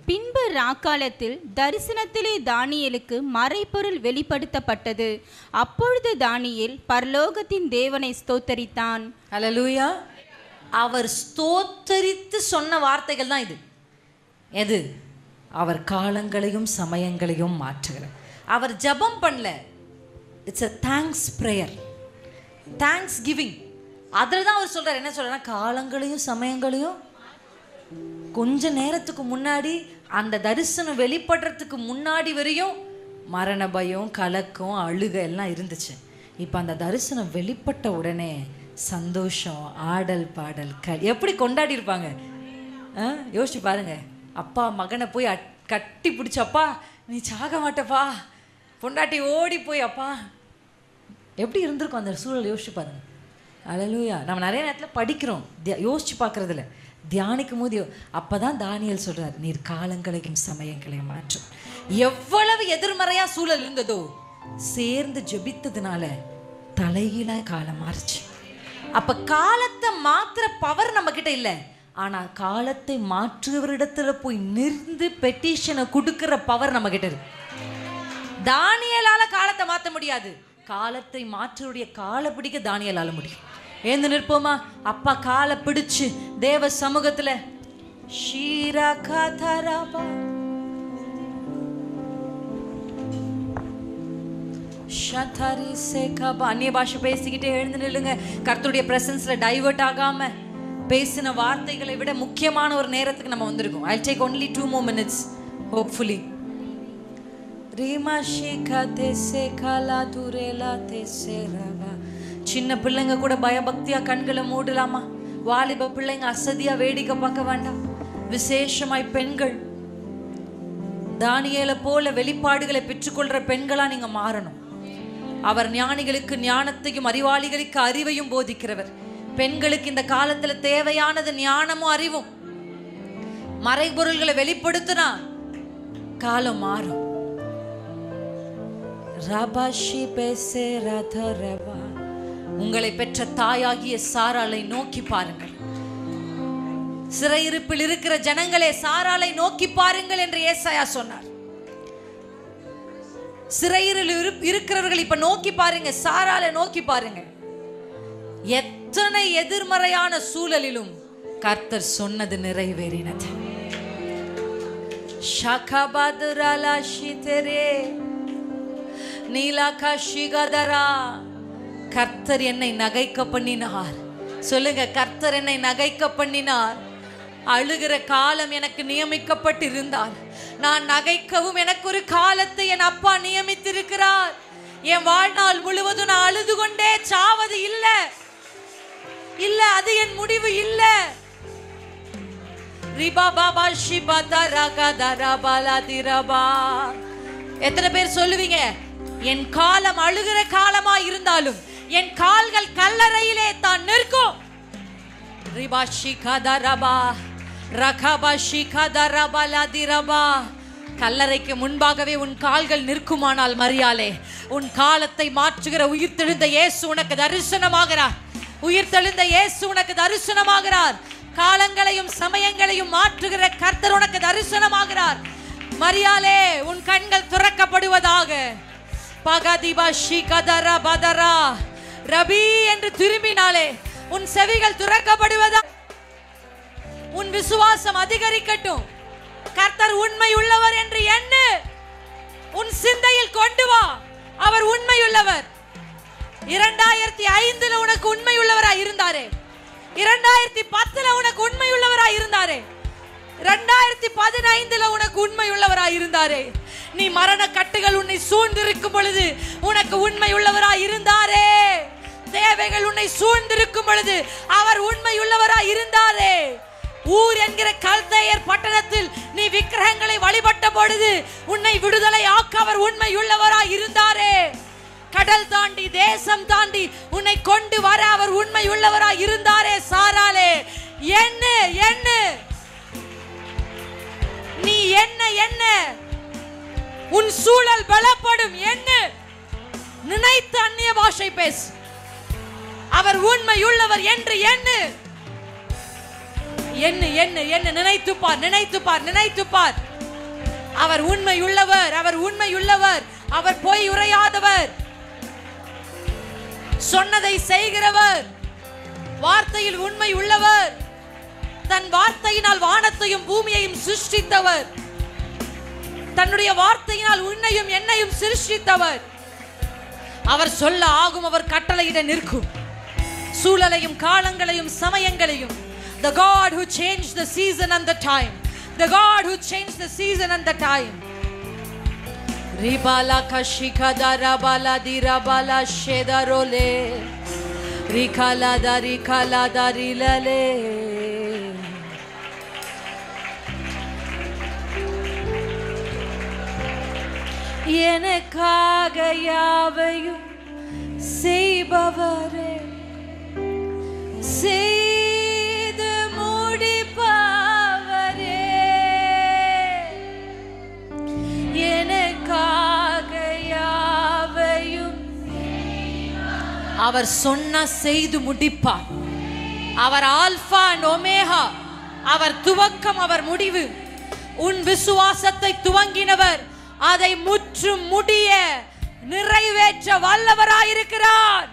பின்பு ராக்காலத்தில் தரிசனத்திலே தானியேலுக்கு மறைபொருள் வெளிப்படுத்தப்பட்டது. அப்பொழுது தானியேல் பரலோகத்தின் தேவனை ஸ்தோத்தரித்தான். அல்லேலூயா. அவர் ஸ்தோத்தரித்து சொன்ன வார்த்தைகள் தான் இது. எது? அவர் காலங்களையும் சமயங்களையும் மாற்றுகிறார். அவர் ஜெபம் பண்ணல. It's a thanks prayer, thanks giving. அதில் தான் அவர் சொல்கிறார். என்ன சொல்கிறார்? காலங்களையும் சமயங்களையும். கொஞ்ச நேரத்துக்கு முன்னாடி அந்த தரிசனம் வெளிப்படுறதுக்கு முன்னாடி வரையும் மரண பயம், கலக்கம், அழுகை எல்லாம் இருந்துச்சு. இப்போ அந்த தரிசனம் வெளிப்பட்ட உடனே சந்தோஷம், ஆடல் பாடல் எப்படி கொண்டாடி இருப்பாங்க. யோசிச்சு பாருங்க. அப்பா மகனை போய் கட்டி பிடிச்சப்பா நீ சாக மாட்டப்பா, பொண்டாட்டி ஓடி போய் அப்பா எப்படி இருந்திருக்கும் அந்த சூழல். யோசிச்சு பாருங்க. அல்லேலூயா. நம்ம நிறைய நேரத்தில் படிக்கிறோம், யோசிச்சு பார்க்கறதில்ல, தியானிக்கும் போது. அப்பதான் தானியேல் சொல்றார், நீர் காலங்களையும் சமயங்களையும் மாற்றும். எவ்வளவு எதிர்மறையா சூழல் இருந்ததோ சேர்ந்து ஜெபித்ததுனால தலைகீழ காலம் மாறுச்சு. அப்ப காலத்தை மாத்திர பவர் நம்ம கிட்ட இல்லை, ஆனா காலத்தை மாற்றுவரிடத்துல போய் நின்று பெட்டிஷனை கொடுக்கிற பவர் நம்ம கிட்ட இருக்கு. தானியேலால காலத்தை மாற்ற முடியாது, காலத்தை மாற்றுடைய காலை பிடிக்க தானியேலால முடியும். ஏந்து நிற்போமா? அப்பா காலை பிடிச்சு தேவ சமூகத்துல அந்நிய பாஷை பேசிக்கிட்டே எழுந்து நில்லுங்க. கர்த்தருடைய பிரசன்ஸ்ல டைவர்ட் ஆகாம பேசின வார்த்தைகளை விட முக்கியமான ஒரு நேரத்துக்கு நம்ம வந்திருக்கோம். I'll take only 2 more minutes hopefully. சின்ன பிள்ளைங்க கூட பயபக்தியா கண்களை மூடலாமா? வாலிப பிள்ளைங்க அசதியா வேடிக்கை பார்க்க வேண்டாம். விசேஷமாய் பெண்கள் தானியேலை போல வெளிப்பாடுகளை பெற்றுக்கொள்ற பெண்களா நீங்க மாறணும். அவர் ஞானிகளுக்கு ஞானத்தையும் அறிவாளிகளுக்கு அறிவையும் போதிக்கிறவர். பெண்களுக்கு இந்த காலத்துல தேவையானது ஞானமும் அறிவும். மறைபொருள்களை வெளிப்படுத்தினா காலம் மாறும். உங்களை பெற்ற தாயாகிய சாராளை நோக்கி பாருங்கள். சிறையிருப்பில் இருக்கிற ஜனங்களே சாராளை நோக்கி பாருங்கள் என்று ஏசாயா சொன்னார். சிறையிருள் இருக்கிறவர்கள் இப்ப நோக்கி பாருங்க, சாராளை நோக்கி பாருங்க. எத்தனை எதிர்மறையான சூழலிலும் கர்த்தர் சொன்னது நிறைவேறினது. கர்த்தர் என்னை நகைக்க பண்ணினார். சொல்லுங்க, கர்த்தர் என்னை நகைக்க பண்ணினார். அழுகிற காலம் எனக்கு நியமிக்கப்பட்டிருந்தால் நான் நகைக்கவும் எனக்கு ஒரு காலத்தை என் அப்பா நியமித்திருக்கிறார். என் வாழ்நாள் முழுவதும் நான் அழுது கொண்டே சாவது இல்ல, அது என் முடிவு இல்ல. எத்தனை பேர் சொல்லுவீங்க, என் காலம் அழுகிற காலமா இருந்தாலும் என் கால்கள் கல்லறையிலே தான் நிற்கும். கல்லறைக்கு முன்பாகவே உன் கால்கள் நிற்குமானால் மரியாளே, உன் காலத்தை மாற்றுகிற உயிர்த்தெழுந்த இயேசு உனக்கு தரிசனமாகிறார். உயிர்த்தெழுந்த இயேசு உனக்கு தரிசனமாகிறார். காலங்களையும் சமயங்களையும் மாற்றுகிற கர்த்தர் உனக்கு தரிசனமாகிறார். மரியாளே, உன் கண்கள் திறக்கப்படுவதாக. பகதிபா ஷிகதரா பதரா ரபி என்று திரும்பினாலே உன் செவிகள் திறக்கப்படுவதா. உன் விசுவாசம் அதிகரிக்கட்டும். கர்த்தர் உண்மை உள்ளவர் என்று எண்ணு. உன் சிந்தையில் கொண்டு வா, அவர் உண்மை உள்ளவர். 2005 உனக்கு உண்மை உள்ளவராய் இருந்தாரே, 2010 உனக்கு உண்மை உள்ளவராய் இருந்தாரே, 2015 உனக்கு உண்மை உள்ளவராய் இருந்தாரே. நீ மரண கட்டுகள் உன்னை சூழ்ந்திருக்கும் பொழுது உனக்கு உண்மை உள்ளவராய் இருந்தாரே. தேவைகள் உன்னை சூழ்ந்திருக்கும் பொழுது அவர் உண்மை உள்ளவராய் இருந்தாரே. ஊர் என்கிற கல்தேயர் பட்டணத்தில் நீ விக்கிரகங்களை வழிபட்ட பொழுது உன்னை விடுதலை ஆக்க அவர் உண்மை உள்ளவராய் இருந்தாரே. கடல் தாண்டி தேசம் தாண்டி உன்னை கொண்டு வர அவர் உண்மை உள்ளவராய் இருந்தாரே. சாராளே, என்ன என்ன நீ என்ன என்ன உன் சூழல் பலப்படும். என்ன நினைத்து அந்நிய பாஷை பேசு. அவர் உண்மை உள்ளவர் என்று எண்ணு. எண்ணு எண்ணு எண்ணு. நினைத்து பார், நினைத்து பார், நினைத்து பார். அவர் உண்மை உள்ளவர், அவர் உண்மை உள்ளவர். அவர் பொய் உரையாதவர், சொன்னதை செய்கிறவர், வார்த்தையில் உண்மை உள்ளவர். தன் வார்த்தையினால் வானத்தையும் பூமியையும் சிருஷ்டித்தவர். தன்னுடைய வார்த்தையினால் உன்னையும் என்னையும் சிருஷ்டித்தவர். அவர் சொல்ல ஆகும், அவர் கட்டளையிட நிற்கும். சூழலையும் காலங்களையும் சமயங்களையும். The God who changed the season and the time. The God who changed the season and the time. Ribala kashikadara baladira bala shedarole. Rikala darilale. எனக்காக யாவையும் செய்பவரே, செய்து முடிப்பவரே. எனக்காக யாவையும் அவர் சொன்ன செய்து முடிப்பார். அவர் ஆல்பா அண்ட் ஒமேகா, அவர் துவக்கம், அவர் முடிவு. உன் விசுவாசத்தை துவங்கினவர் அதை முற்றும் முடிய நிறைவேற்ற வல்லவராயிருக்கிறார்.